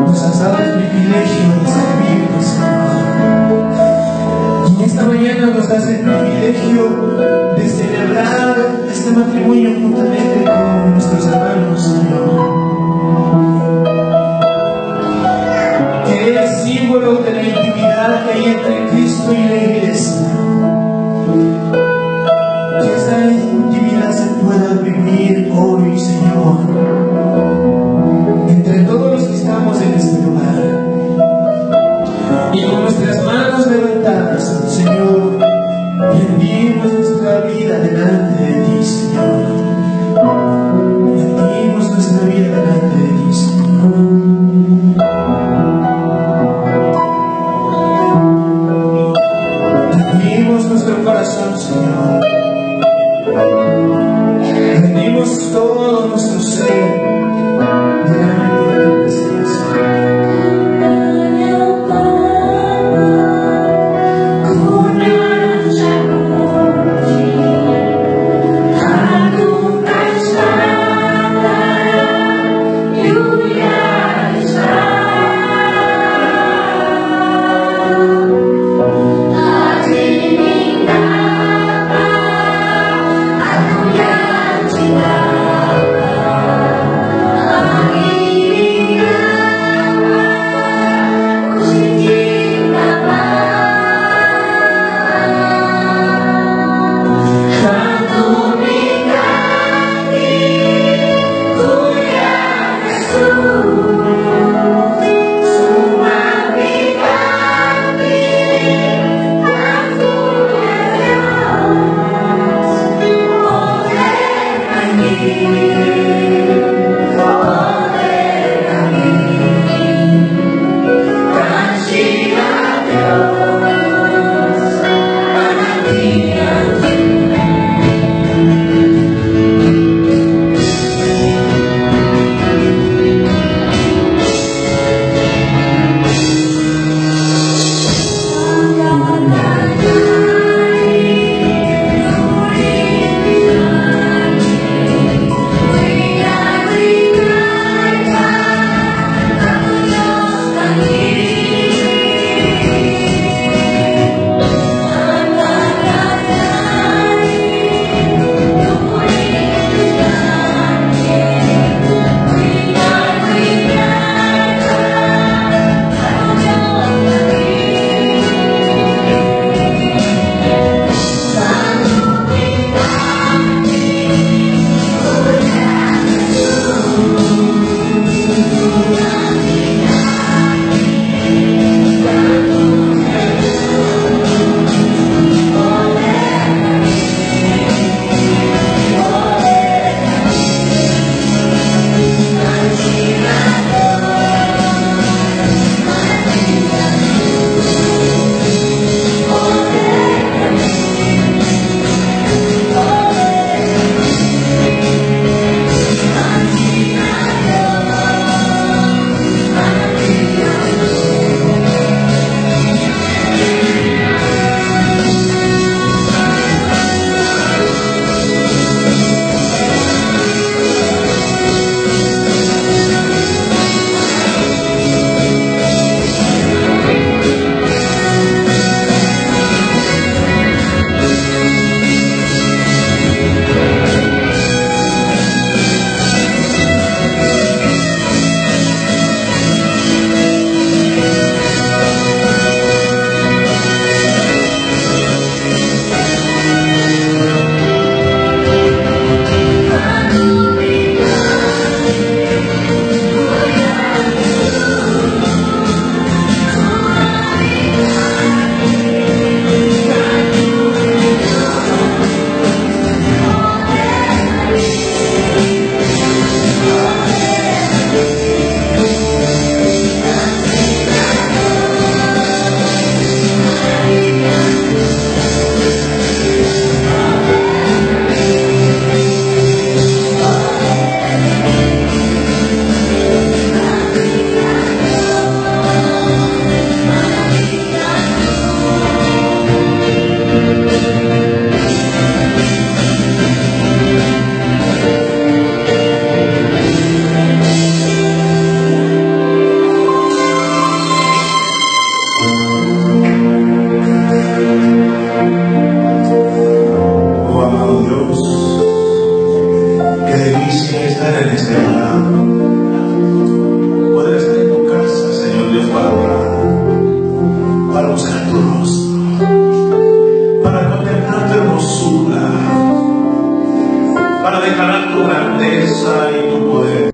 nos has dado el privilegio de servirte, Señor. Y en esta mañana nos das el privilegio de celebrar este matrimonio juntamente con nuestros hermanos, Señor. Que es símbolo de la intimidad que hay entre Cristo y la Iglesia. Que esa intimidad se pueda vivir hoy, Señor, entre todos los que estamos en este lugar. Y con nuestras manos levantadas, Señor, rendimos nuestra vida delante de ti, Señor. Rendimos nuestra vida delante de ti, Señor. Rendimos nuestro corazón, Señor. Rendimos todo nuestro ser delante de tu presencia. Oh, amado Dios, qué delicia estar en este lugar. Poder estar en tu casa, Señor Dios, para orar, para buscar tu rostro, para contemplar tu hermosura, para declarar tu grandeza y tu poder.